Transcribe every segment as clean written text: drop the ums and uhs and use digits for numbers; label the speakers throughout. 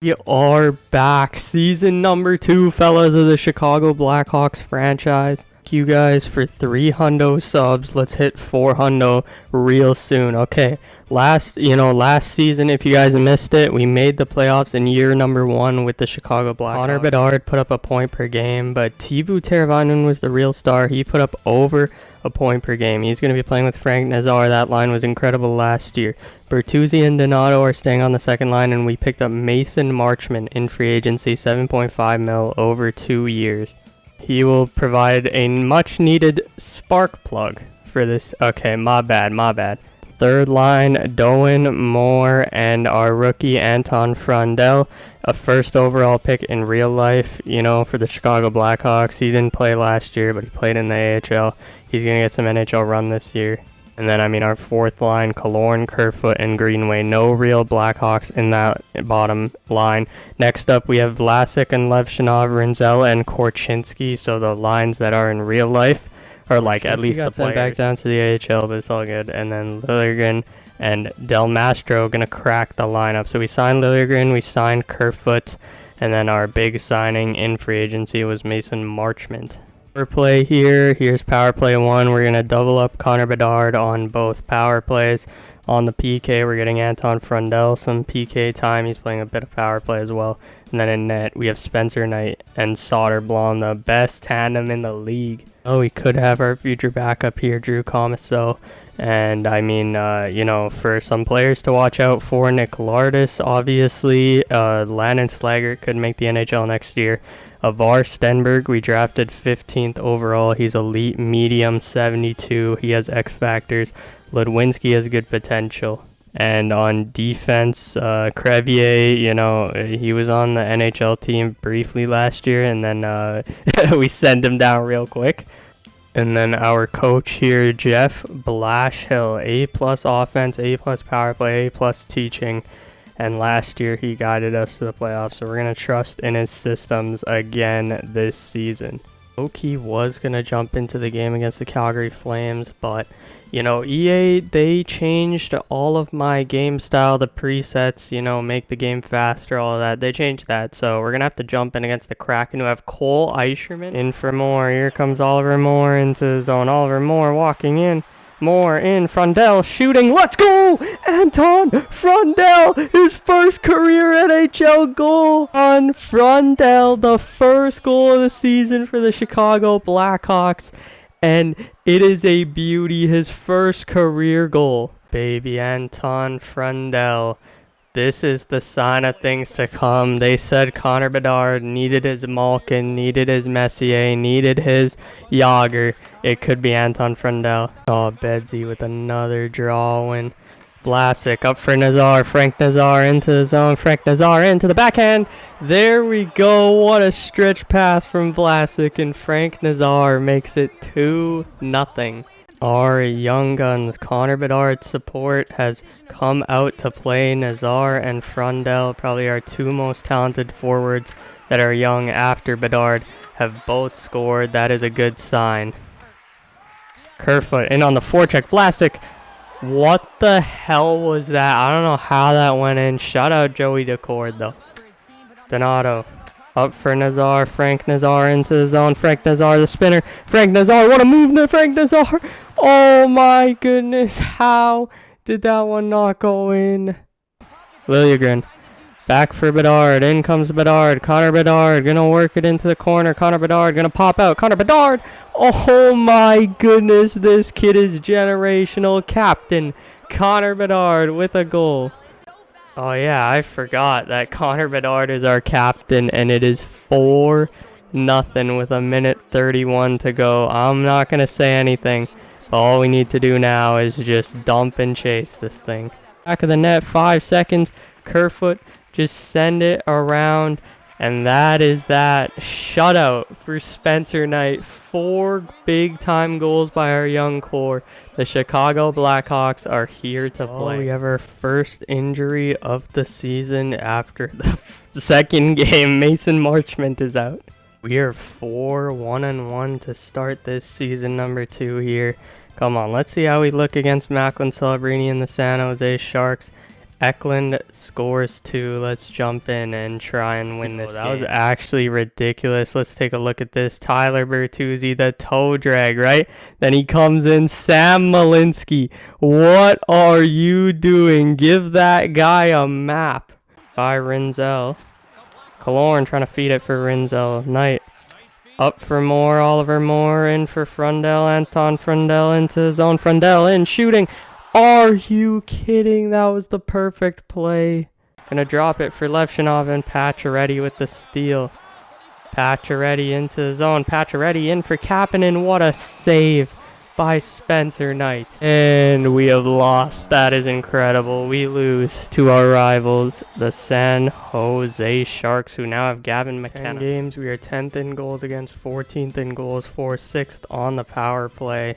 Speaker 1: We are back. Season number 2, fellas, of the Chicago Blackhawks franchise. Thank you guys for 3 hundo subs. Let's hit 4 hundo real soon. Okay, last season, if you guys missed it, we made the playoffs in year number 1 with the Chicago Blackhawks. Connor Bedard put up a point per game, but Teuvo Teravainen was the real star. He put up over a point per game. He's going to be playing with Frank Nazar. That line was incredible last year. Bertuzzi and Donato are staying on the second line, and we picked up Mason Marchment in free agency, 7.5 mil over 2 years. He will provide a much-needed spark plug for this. Okay, my bad. Third line, Doan, Moore, and our rookie Anton Frundell, a first overall pick in real life, for the Chicago Blackhawks. He didn't play last year, but he played in the AHL. He's going to get some NHL run this year. And then, our fourth line, Killorn, Kerfoot, and Greenway. No real Blackhawks in that bottom line. Next up, we have Vlasic and Levshinov, Rinzel, and Korchinski. So the lines that are in real life are at least the players. Back down to the AHL, but it's all good. And then Liljegren and Del Mastro going to crack the lineup. So we signed Liljegren, we signed Kerfoot, and then our big signing in free agency was Mason Marchment. Play here. Here's power play 1. We're going to double up Connor Bedard on both power plays. On the PK, we're getting Anton Frundell some PK time. He's playing a bit of power play as well. And then in net, we have Spencer Knight and Soderblom, the best tandem in the league. Oh, we could have our future backup here, Drew Comiso. And for some players to watch out for, Nick Lardis, obviously. Landon Slaggert could make the NHL next year. Avar Stenberg, we drafted 15th overall. He's elite medium, 72. He has X factors. Ludwinski has good potential. And on defense, Crevier, he was on the NHL team briefly last year, and then we sent him down real quick. And then our coach here, Jeff Blashill, A+ offense, A+ power play, A+ teaching. And last year he guided us to the playoffs, so we're going to trust in his systems again this season. Hawkey was going to jump into the game against the Calgary Flames, but, EA, they changed all of my game style, the presets, make the game faster, all of that. They changed that, so we're going to have to jump in against the Kraken, who have Cole Eisherman in for Moore. Here comes Oliver Moore into the zone. Oliver Moore walking in. Moore in, Frundell shooting, let's go! Anton Frundell, his first career NHL goal on Frundell, the first goal of the season for the Chicago Blackhawks, and it is a beauty, his first career goal. Baby Anton Frundell. This is the sign of things to come. They said Connor Bedard needed his Malkin, needed his Messier, needed his Yager. It could be Anton Frundell. Oh, Bedsy with another draw win. Vlasic up for Nazar. Frank Nazar into the zone. Frank Nazar into the backhand. There we go. What a stretch pass from Vlasic, and Frank Nazar makes it 2-0. Our young guns, Connor Bedard's support has come out to play. Nazar and Frundell, probably our 2 most talented forwards that are young after Bedard, have both scored. That is a good sign. Kerfoot in on the forecheck. Vlasic. What the hell was that? I don't know how that went in. Shout out Joey Decord though. Donato. Up for Nazar, Frank Nazar into the zone, Frank Nazar the spinner, Frank Nazar, what a move, Frank Nazar! Oh my goodness, how did that one not go in? Liljegren, back for Bedard, in comes Bedard, Connor Bedard, gonna work it into the corner, Connor Bedard, gonna pop out, Connor Bedard! Oh my goodness, this kid is generational. Captain Connor Bedard with a goal. Oh yeah, I forgot that Connor Bedard is our captain, and it is 4-0 with 1:31 to go. I'm not going to say anything, but all we need to do now is just dump and chase this thing. Back of the net, 5 seconds. Kerfoot, just send it around, and that is that. Shutout for Spencer Knight. 4 big-time goals by our young core. The Chicago Blackhawks are here to play. We have our first injury of the season after the second game. Mason Marchment is out. We are 4-1-1 to start this season number 2 here. Come on, let's see how we look against Macklin Celebrini and the San Jose Sharks. Eklund scores 2. Let's jump in and try and win this game. That was actually ridiculous. Let's take a look at this. Tyler Bertuzzi, the toe drag, right? Then he comes in. Sam Malinsky. What are you doing? Give that guy a map. By Rinzel. Killorn trying to feed it for Rinzel. Knight. Up for Moore. Oliver Moore in for Frundell. Anton Frundell into his own. Frundell in. Shooting. Are you kidding? That was the perfect play. Gonna drop it for Levshinov and Pacioretty with the steal. Pacioretty into the zone. Pacioretty in for Kapanen. What a save by Spencer Knight. And we have lost. That is incredible. We lose to our rivals, the San Jose Sharks, who now have Gavin McKenna. 10 games. We are 10th in goals against, 14th in goals for, 6th on the power play.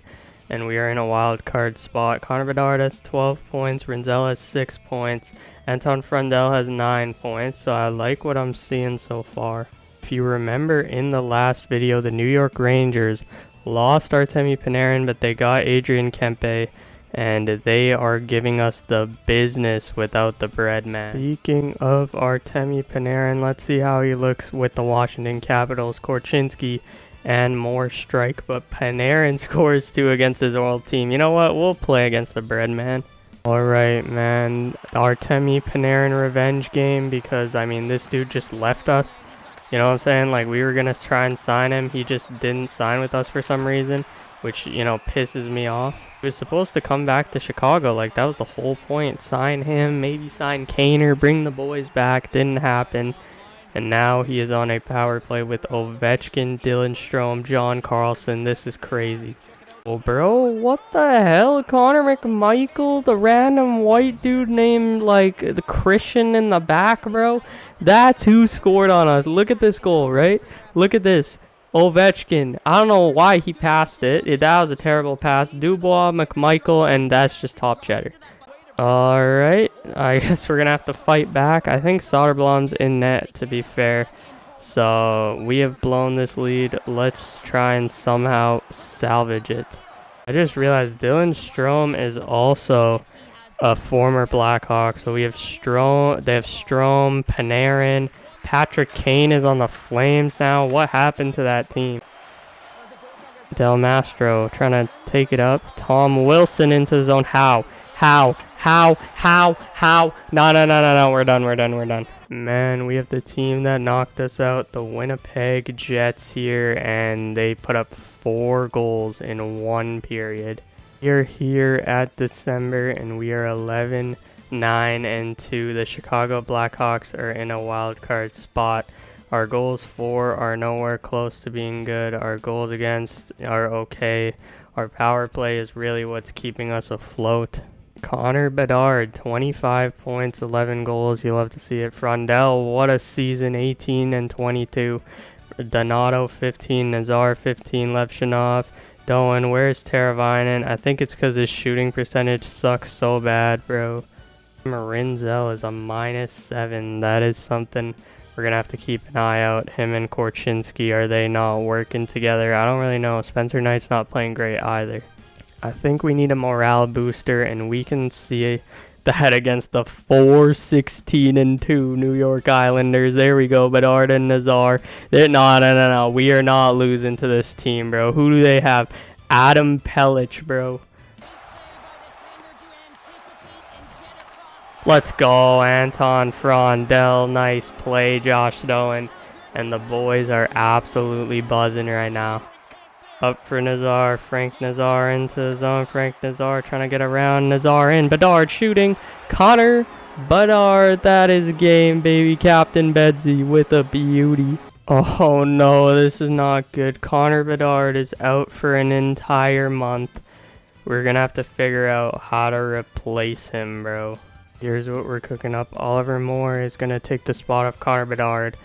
Speaker 1: And we are in a wild card spot. Connor Bedard has 12 points. Rinzel has 6 points. Anton Frundell has 9 points. So I like what I'm seeing so far. If you remember in the last video, the New York Rangers lost Artemi Panarin, but they got Adrian Kempe. And they are giving us the business without the bread man. Speaking of Artemi Panarin, let's see how he looks with the Washington Capitals. Korchinski and more strike, but Panarin scores 2 against his old team. You know what? We'll play against the bread man. Alright, man. Artemi Panarin revenge game, because, I mean, this dude just left us. You know what I'm saying? Like, we were going to try and sign him. He just didn't sign with us for some reason, which, you know, pisses me off. He was supposed to come back to Chicago. Like, that was the whole point. Sign him, maybe sign Kaner, bring the boys back. Didn't happen. And now he is on a power play with Ovechkin, Dylan Strome, John Carlson. This is crazy. Oh, bro, what the hell? Connor McMichael, the random white dude named, like, the Christian in the back, bro? That's who scored on us. Look at this goal, right? Look at this. Ovechkin. I don't know why he passed it. That was a terrible pass. Dubois, McMichael, and that's just top cheddar. Alright, I guess we're going to have to fight back. I think Soderblom's in net, to be fair. So, we have blown this lead. Let's try and somehow salvage it. I just realized Dylan Strome is also a former Blackhawk. So, we have Strome, they have Strome, Panarin. Patrick Kane is on the Flames now. What happened to that team? Del Mastro trying to take it up. Tom Wilson into his own. How? No, we're done. Man, we have the team that knocked us out, the Winnipeg Jets here, and they put up 4 goals in 1 period. We are here at December, and we are 11, 9, and 2. The Chicago Blackhawks are in a wild card spot. Our goals for are nowhere close to being good. Our goals against are okay. Our power play is really what's keeping us afloat. Connor Bedard, 25 points, 11 goals. You love to see it. Frundell, what a season, 18 and 22. Donato, 15. Nazar, 15. Levshinov. Doan, where's Teravainen? I think it's because his shooting percentage sucks so bad, bro. Rinzel is a -7. That is something we're going to have to keep an eye out. Him and Korchinski, are they not working together? I don't really know. Spencer Knight's not playing great either. I think we need a morale booster, and we can see that against the 4-16-2 New York Islanders. There we go, Bedard and Nazar. No. We are not losing to this team, bro. Who do they have? Adam Pellich, bro. Let's go, Anton Frundell. Nice play, Josh Doan. And the boys are absolutely buzzing right now. Up for Nazar, Frank Nazar into the zone. Frank Nazar trying to get around. Nazar in. Bedard shooting. Connor Bedard. That is game, baby. Captain Bedsy with a beauty. Oh no, this is not good. Connor Bedard is out for an entire month. We're going to have to figure out how to replace him, bro. Here's what we're cooking up. Oliver Moore is going to take the spot of Connor Bedard.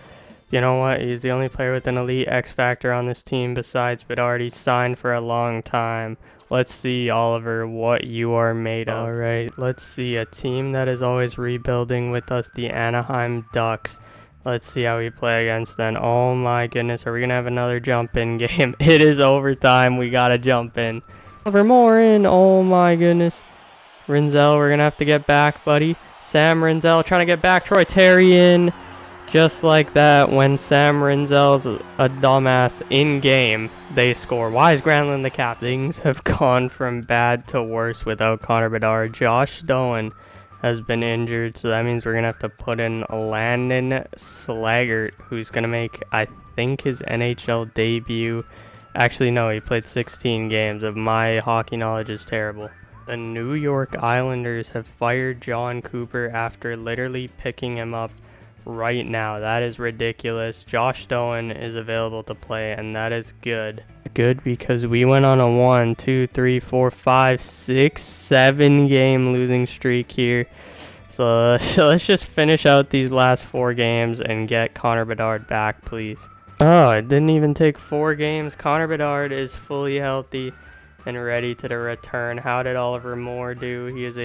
Speaker 1: You know what? He's the only player with an elite X factor on this team besides Bedard. He's signed for a long time. Let's see, Oliver, what you are made of. Alright, let's see. A team that is always rebuilding with us, the Anaheim Ducks. Let's see how we play against them. Oh my goodness, are we going to have another jump-in game? It is overtime. We got to jump in. Oliver Moore in. Oh my goodness. Rinzel, we're going to have to get back, buddy. Sam Rinzel trying to get back. Troy Terry in. Just like that, when Sam Rinzel's a dumbass in-game, they score. Why is Granlund the cap? Things have gone from bad to worse without Connor Bedard. Josh Doan has been injured, so that means we're going to have to put in Landon Slaggert, who's going to make, I think, his NHL debut. Actually, no, he played 16 games. My hockey knowledge is terrible. The New York Islanders have fired John Cooper after literally picking him up right now. That is ridiculous. Josh Doan is available to play, and that is good. Good because we went on a 1, 2, 3, 4, 5, 6, 7 game losing streak here. So let's just finish out these last 4 games and get Connor Bedard back, please. Oh, it didn't even take 4 games. Connor Bedard is fully healthy and ready to the return. How did Oliver Moore do? He's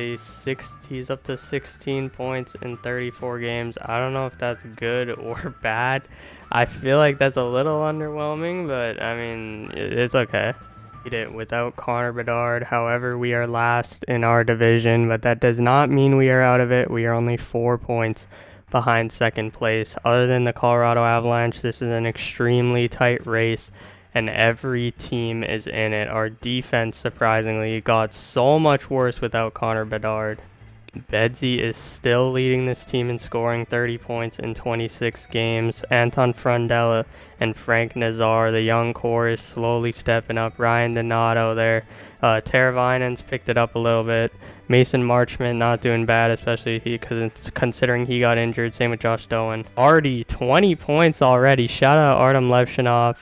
Speaker 1: up to 16 points in 34 games. I don't know if that's good or bad. I feel like that's a little underwhelming, but I mean, it's okay. Without Connor Bedard. However, we are last in our division, but that does not mean we are out of it. We are only 4 points behind second place. Other than the Colorado Avalanche, this is an extremely tight race, and every team is in it. Our defense, surprisingly, got so much worse without Connor Bedard. Bedsy is still leading this team in scoring, 30 points in 26 games. Anton Frundella and Frank Nazar, the young core, is slowly stepping up. Ryan Donato there. Teravainen's picked it up a little bit. Mason Marchment not doing bad, especially considering he got injured. Same with Josh Doan. Artie, 20 points already. Shout out Artem Levshinov.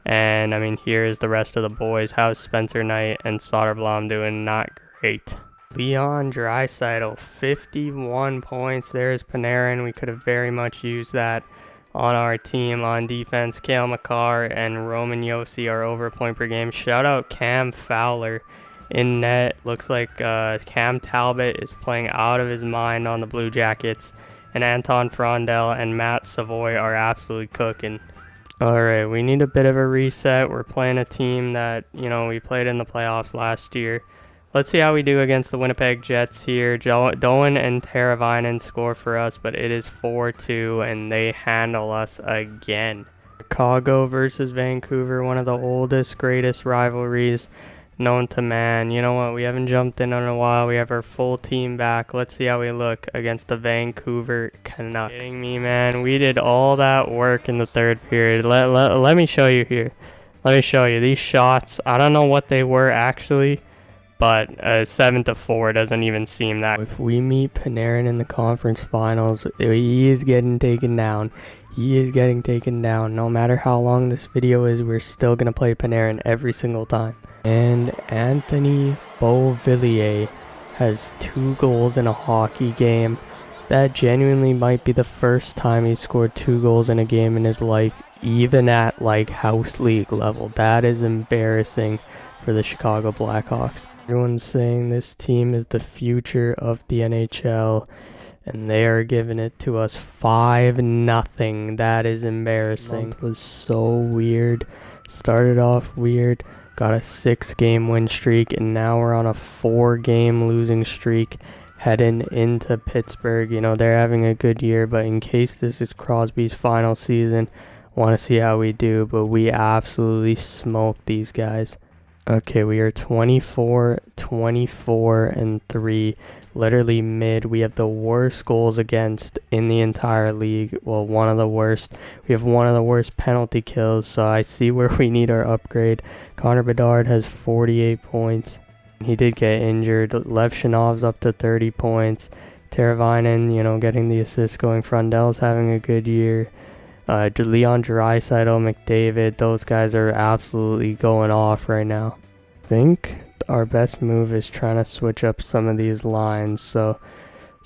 Speaker 1: And, I mean, here's the rest of the boys. How's Spencer Knight and Soderblom doing? Not great. Leon Draisaitl, 51 points. There's Panarin. We could have very much used that on our team. On defense, Cale Makar and Roman Josi are over a point per game. Shout out Cam Fowler in net. Looks like Cam Talbot is playing out of his mind on the Blue Jackets. And Anton Frondel and Matt Savoy are absolutely cooking. Alright, we need a bit of a reset. We're playing a team that, we played in the playoffs last year. Let's see how we do against the Winnipeg Jets here. Doan and Teravainen score for us, but it is 4-2, and they handle us again. Chicago versus Vancouver, one of the oldest, greatest rivalries known to man. You know what? We haven't jumped in a while. We have our full team back. Let's see how we look against the Vancouver Canucks. Kidding me, man? We did all that work in the third period. Let me show you here. Let me show you these shots. I don't know what they were actually, but 7-4 doesn't even seem that. If we meet Panarin in the conference finals, he is getting taken down. He is getting taken down. No matter how long this video is, we're still going to play Panarin every single time. And Anthony Beauvillier has 2 goals in a hockey game. That genuinely might be the first time he scored 2 goals in a game in his life, even at like house league level. That is embarrassing for the Chicago Blackhawks. Everyone's saying this team is the future of the NHL, and they are giving it to us 5-0. That is embarrassing. It was so weird. Started off weird. Got a 6-game win streak, and now we're on a 4-game losing streak heading into Pittsburgh. They're having a good year, but in case this is Crosby's final season, want to see how we do, but we absolutely smoked these guys. Okay, we are 24, 24, and 3. Literally mid. We have the worst goals against in the entire league. Well, one of the worst. We have one of the worst penalty kills, so I see where we need our upgrade. Connor Bedard has 48 points. He did get injured. Levshinov's up to 30 points. Teravainen, getting the assist going. Frundel's having a good year. Leon Draisaitl, McDavid, those guys are absolutely going off right now. I think our best move is trying to switch up some of these lines. So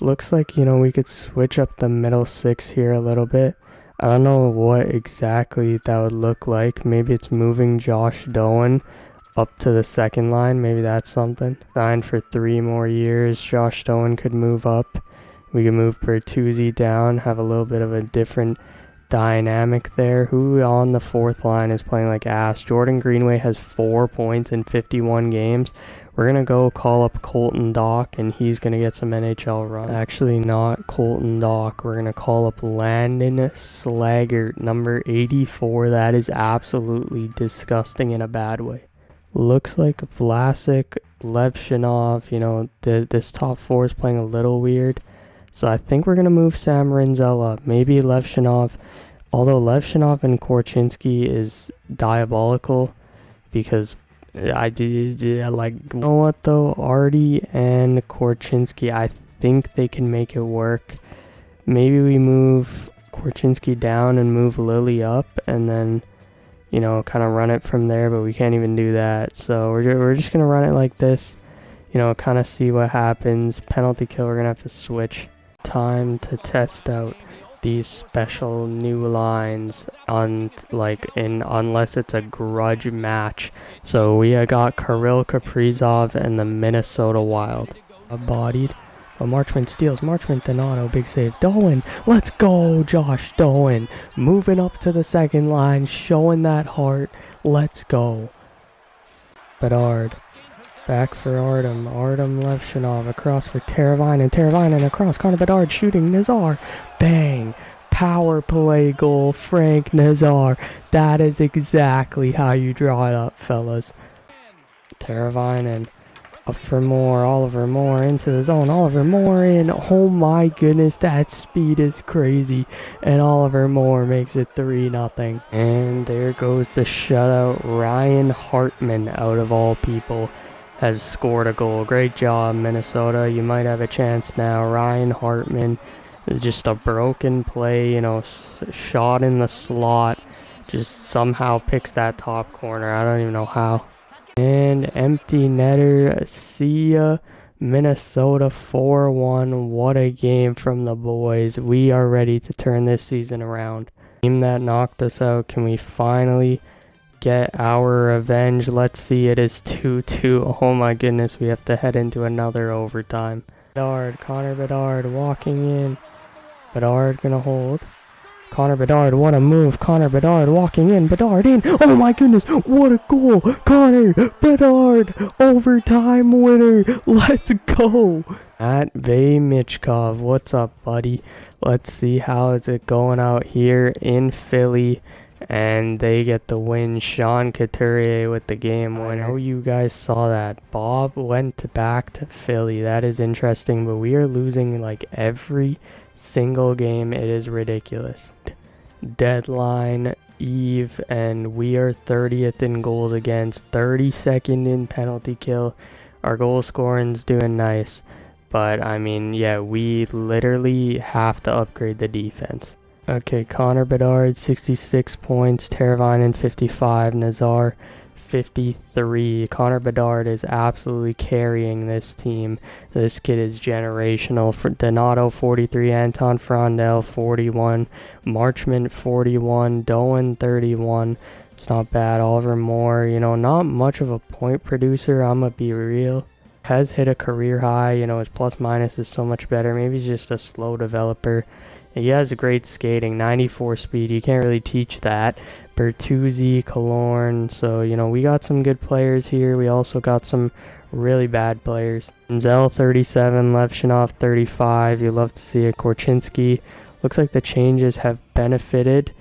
Speaker 1: looks like, we could switch up the middle 6 here a little bit. I don't know what exactly that would look like. Maybe it's moving Josh Doan up to the second line. Maybe that's something. Signed for 3 more years. Josh Doan could move up. We could move Bertuzzi down, have a little bit of a different dynamic there. Who on the 4th line is playing like ass? Jordan Greenway has 4 points in 51 games. we're going to go call up Colton Dock, and he's going to get some NHL run. Actually, not Colton Dock. We're going to call up Landon Slaggert, number 84. That is absolutely disgusting in a bad way. Looks like Vlasic, Levshinov, you know, this top four is playing a little weird. So I think we're going to move Sam Rinzel up. Maybe Levshinov, although Levshinov and Korchinski is diabolical because I like, you know what though, Artie and Korchinski, I think they can make it work. Maybe we move Korchinski down and move Lily up, and then, you know, kind of run it from there, but we can't even do that. So we're just going to run it like this, you know, kind of see what happens. Penalty kill, we're going to have to switch. Time to test out these special new lines on, like, unless it's a grudge match. So we got Kirill Kaprizov and the Minnesota Wild. Bodied. Oh, Marchment steals. Marchment Donato, big save. Doan, let's go, Josh Doan. Moving up to the second line, showing that heart. Let's go. Bedard. Back for Artem. Artem Levshinov across for Teravainen. Teravainen across. Connor Bedard shooting. Nazar. Bang. Power play goal. Frank Nazar. That is exactly how you draw it up, fellas. Teravainen. Up for Moore. Oliver Moore into the zone. Oliver Moore in. Oh my goodness, that speed is crazy. And Oliver Moore makes it 3-0. And there goes the shutout. Ryan Hartman, out of all people, has scored a goal. Great job, Minnesota. You might have a chance now. Ryan Hartman, just a broken play, you know, shot in the slot. Just somehow picks that top corner. I don't even know how. And empty netter. See ya. Minnesota 4-1. What a game from the boys. We are ready to turn this season around. Team that knocked us out. Can we finally get our revenge? Let's see. It is 2-2. Oh my goodness. We have to head into another overtime. Bedard. Connor Bedard walking in. Bedard gonna hold. Connor Bedard, what a move. Connor Bedard walking in. Bedard in. Oh my goodness, what a goal. Connor Bedard, overtime winner. Let's go. Matvey Michkov, what's up, buddy? Let's see how is it going out here in Philly. And they get the win. Sean Couturier with the game winner. I know you guys saw that. Bob went back to Philly. That is interesting, but we are losing like every single game. It is ridiculous. Deadline eve, and we are 30th in goals against, 32nd in penalty kill. Our goal scoring's doing nice, but I mean, yeah, we literally have to upgrade the defense. Okay, Connor Bedard 66 points, Teravainen 55, Nazar 53. Connor Bedard is absolutely carrying this team. This kid is generational. For Donato 43, Anton Frondel 41, Marchment 41, Doan 31. It's not bad. Oliver Moore, you know, not much of a point producer, I'm gonna be real. Has hit a career high, you know, his plus minus is so much better. Maybe he's just a slow developer. He has great skating, 94 speed. You can't really teach that. Bertuzzi, Killorn. So, you know, we got some good players here. We also got some really bad players. Denzel 37, Levshinov 35. You love to see it. Korchinski. Looks like the changes have benefited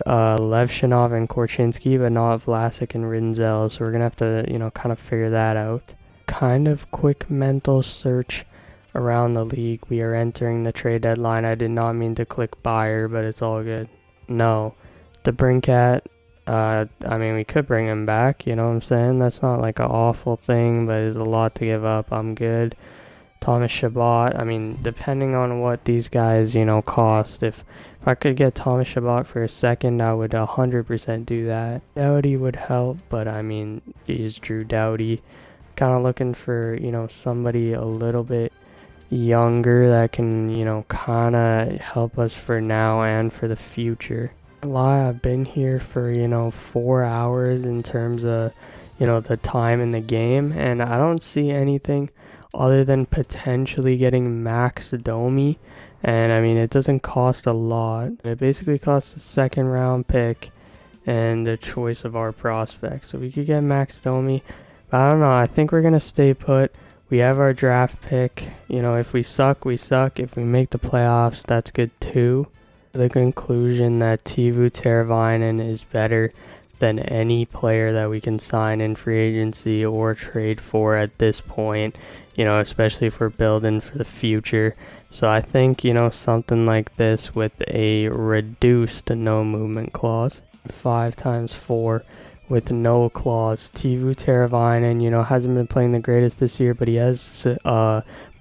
Speaker 1: Levshinov and Korchinski, but not Vlasic and Rinzel. So we're going to have to, you know, kind of figure that out. Kind of quick mental search around the league. We are entering the trade deadline. I did not mean to click buyer, but it's all good. No. The Brinkat, I mean, we could bring him back, you know what I'm saying? That's not like an awful thing, but it's a lot to give up. I'm good. Thomas Chabot, I mean, depending on what these guys, you know, cost. If I could get Thomas Chabot for a second, I would 100% do that. Doughty would help, but I mean, he's Drew Doughty. Kind of looking for, you know, somebody a little bit younger that can, you know, kind of help us for now and for the future. I've been here for, you know, 4 hours in terms of, you know, the time in the game, and I don't see anything other than potentially getting Max Domi. And I mean, it doesn't cost a lot. It basically costs a second round pick and the choice of our prospects. So we could get Max Domi But I don't know. I think we're going to stay put. We have our draft pick. You know, if we suck, we suck. If we make the playoffs, that's good too. The conclusion that Teuvo Teravainen is better than any player that we can sign in free agency or trade for at this point, you know, especially if we're building for the future. So I think, you know, something like this with a reduced no movement clause, 5 times 4 with no clause. Teuvo Teravainen, you know, hasn't been playing the greatest this year, but he has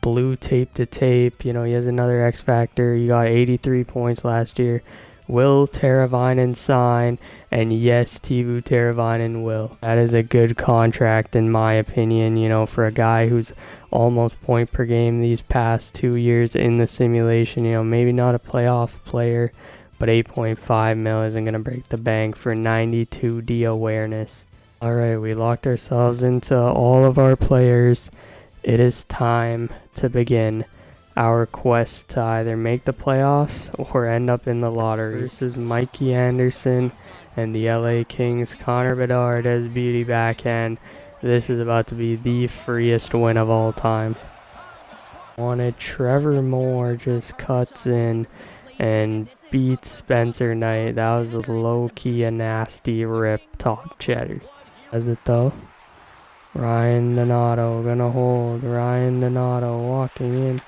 Speaker 1: blue tape to tape. You know, he has another X factor. He got 83 points last year. Will Teravainen sign? And yes, Teuvo Teravainen will. That is a good contract in my opinion, you know, for a guy who's almost point per game these past 2 years in the simulation. You know, maybe not a playoff player, but 8.5 mil isn't going to break the bank for 92D awareness. Alright, we locked ourselves into all of our players. It is time to begin our quest to either make the playoffs or end up in the lottery. Versus Mikey Anderson and the LA Kings. Connor Bedard as beauty backhand. This is about to be the freest win of all time. Wanted Trevor Moore just cuts in and beats Spencer Knight. That was low-key a nasty rip top cheddar. Does it though? Ryan Donato gonna hold. Ryan Donato walking in.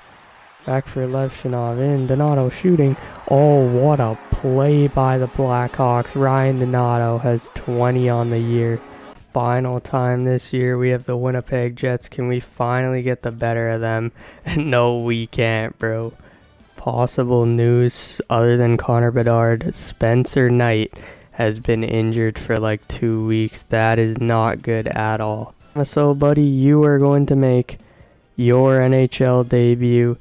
Speaker 1: Back for Levshinov in. Donato shooting. Oh, what a play by the Blackhawks. Ryan Donato has 20 on the year. Final time this year, we have the Winnipeg Jets. Can we finally get the better of them? No, we can't, bro. Possible news other than Connor Bedard. Spencer Knight has been injured for like 2 weeks. That is not good at all. So, buddy, you are going to make your NHL debut.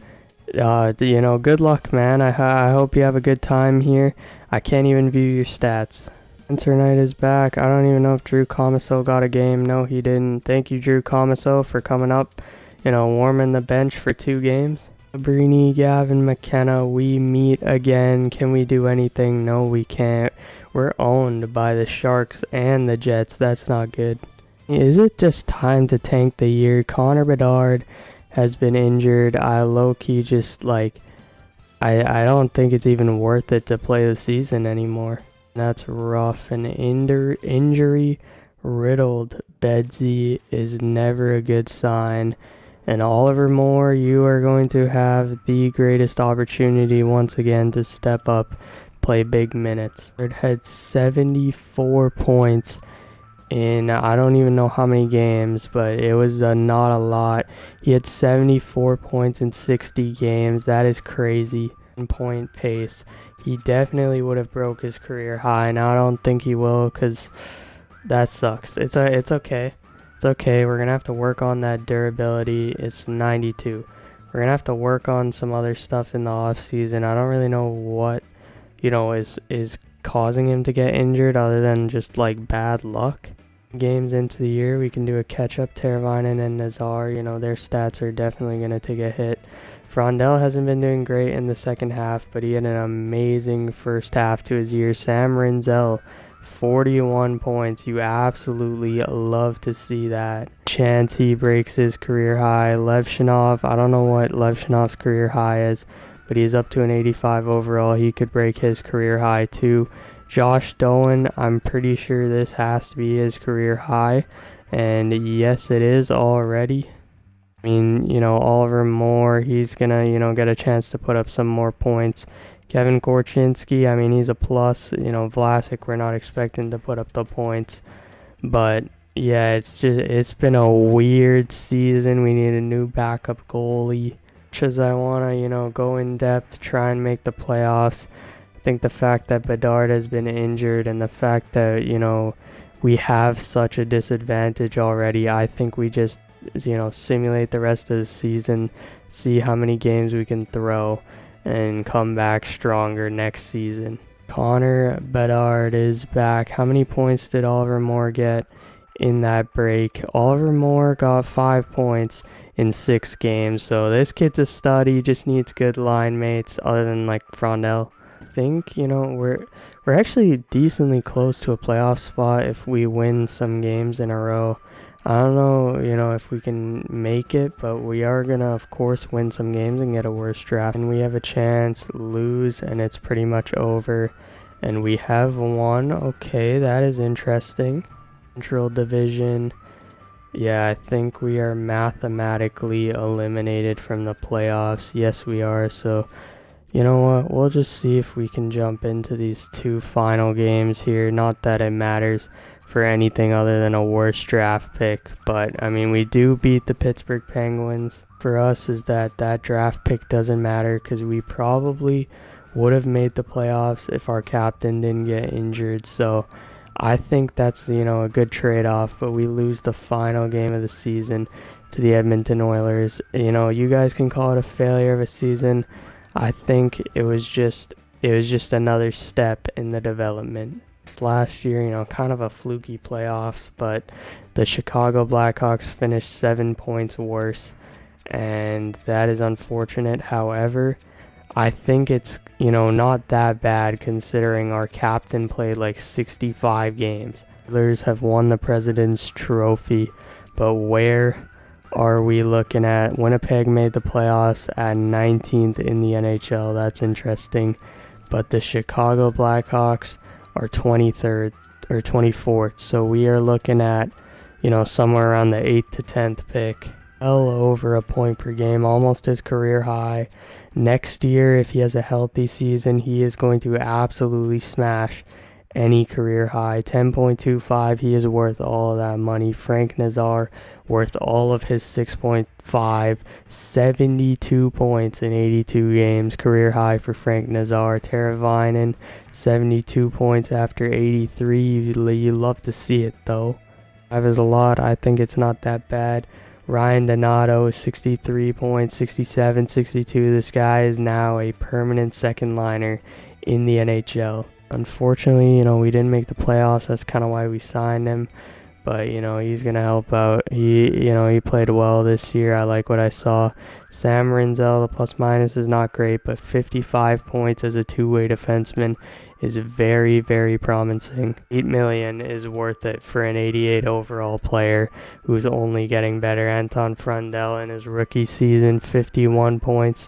Speaker 1: You know, good luck, man. I hope you have a good time here. I can't even view your stats. Spencer Knight is back. I don't even know if Drew Comiso got a game. No, he didn't. Thank you, Drew Comiso, for coming up, you know, warming the bench for 2 games. Brini, Gavin McKenna, we meet again. Can we do anything? No, we can't. We're owned by the Sharks and the Jets. That's not good. Is it just time to tank the year? Connor Bedard has been injured. I low-key just, like, I don't think it's even worth it to play the season anymore. That's rough. An injury-riddled Bedsy is never a good sign. And Oliver Moore, you are going to have the greatest opportunity once again to step up, play big minutes. It had 74 points in I don't even know how many games, but it was not a lot. He had 74 points in 60 games. That is crazy. Point pace. He definitely would have broke his career high. Now I don't think he will, because that sucks. It's okay. It's okay. We're gonna have to work on that durability. It's 92. We're gonna have to work on some other stuff in the off season. I don't really know what, you know, is causing him to get injured other than just like bad luck. Games into the year, we can do a catch-up. Teravainen and Nazar, you know, their stats are definitely going to take a hit. Frondell hasn't been doing great in the second half, but he had an amazing first half to his year. Sam Rinzel, 41 points. You absolutely love to see that. Chance he breaks his career high. Levshinov, I don't know what Levshinov's career high is, but he's up to an 85 overall. He could break his career high too. Josh Doan, I'm pretty sure this has to be his career high, and yes, it is already. I mean, you know, Oliver Moore, he's gonna, you know, get a chance to put up some more points. Kevin Korchinski, I mean, he's a plus. You know, Vlasic, we're not expecting to put up the points, but yeah, it's been a weird season. We need a new backup goalie. As I wanna, you know, go in depth, try and make the playoffs. I think the fact that Bedard has been injured and the fact that, you know, we have such a disadvantage already, I think we just, you know, simulate the rest of the season, see how many games we can throw, and come back stronger next season. Connor Bedard is back. How many points did Oliver Moore get in that break? Oliver Moore got 5 points in 6 games, so this kid's a stud. He just needs good line mates other than like Frondell. Think, you know, we're actually decently close to a playoff spot if we win some games in a row. I don't know, if we can make it, but we are gonna, of course, win some games and get a worse draft. And we have a chance, lose, and it's pretty much over. And we have won. Okay, that is interesting. Central Division. Yeah, I think we are mathematically eliminated from the playoffs. Yes, we are. So, you know what? We'll just see if we can jump into these two final games here. Not that it matters for anything other than a worse draft pick, but I mean, we do beat the Pittsburgh Penguins. For us is that draft pick doesn't matter because we probably would have made the playoffs if our captain didn't get injured. So I think that's, a good trade-off, but we lose the final game of the season to the Edmonton Oilers. You guys can call it a failure of a season. I think it was just another step in the development. Last year, kind of a fluky playoff, but the Chicago Blackhawks finished 7 points worse, and that is unfortunate. However, I think it's, not that bad considering our captain played like 65 games. The Oilers have won the President's Trophy, but where are we looking at? Winnipeg made the playoffs at 19th in the NHL. That's interesting. But the Chicago Blackhawks are 23rd or 24th. So we are looking at, somewhere around the 8th to 10th pick. Well over a point per game, almost his career high. Next year, if he has a healthy season, he is going to absolutely smash any career high. 10.25, he is worth all of that money. Frank Nazar, worth all of his 6.5, 72 points in 82 games, career high for Frank Nazar. Teravainen, 72 points after 83. You love to see it though. 5 is a lot. I think it's not that bad. Ryan Donato, 63 points, 67, 62. This guy is now a permanent second liner in the NHL. Unfortunately, we didn't make the playoffs. That's kind of why we signed him. But, he's going to help out. He played well this year. I like what I saw. Sam Rinzel, the plus minus is not great, but 55 points as a two-way defenseman is very, very promising. $8 million is worth it for an 88 overall player who's only getting better. Anton Frundell in his rookie season, 51 points.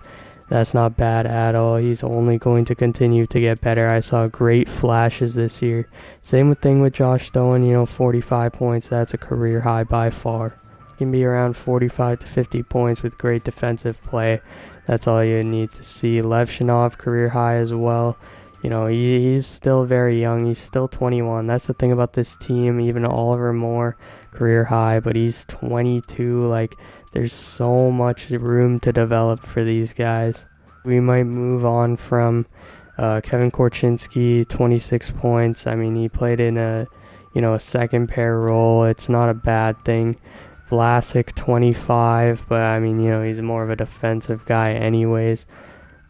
Speaker 1: That's not bad at all. He's only going to continue to get better. I saw great flashes this year. Same thing with Josh Doan, 45 points. That's a career high by far. He can be around 45 to 50 points with great defensive play. That's all you need to see. Lev Shinov, career high as well. He's still very young. He's still 21. That's the thing about this team. Even Oliver Moore, career high, but he's 22. There's so much room to develop for these guys. We might move on from Kevin Korchinski, 26 points. I mean, he played in a second pair role. It's not a bad thing. Vlasic, 25, but I mean, he's more of a defensive guy anyways.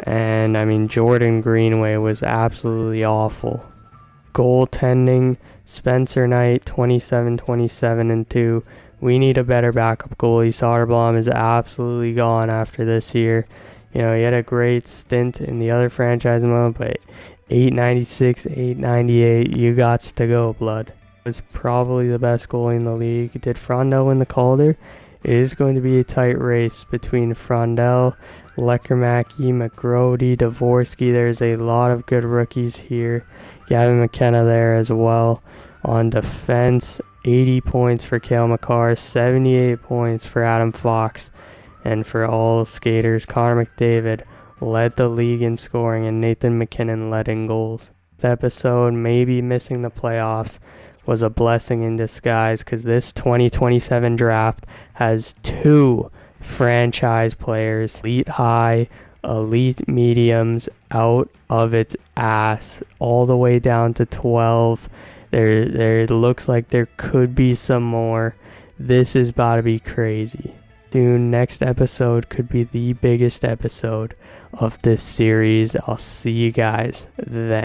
Speaker 1: And I mean, Jordan Greenway was absolutely awful. Goaltending, Spencer Knight, 27, 27, and 2. We need a better backup goalie. Soderblom is absolutely gone after this year. He had a great stint in the other franchise mode, but 896, 898, you gots to go, blood. Was probably the best goalie in the league. Did Frondell win the Calder? It is going to be a tight race between Frondell, Leckermacky, McGrody, Dvorsky. There's a lot of good rookies here. Gavin McKenna there as well. On defense, 80 points for Cale Makar, 78 points for Adam Fox. And for all skaters, Connor McDavid led the league in scoring and Nathan McKinnon led in goals. This episode, maybe missing the playoffs, was a blessing in disguise because this 2027 draft has 2 franchise players, elite high, elite mediums, out of its ass, all the way down to 12. There looks like there could be some more. This is about to be crazy. Soon, next episode could be the biggest episode of this series. I'll see you guys then.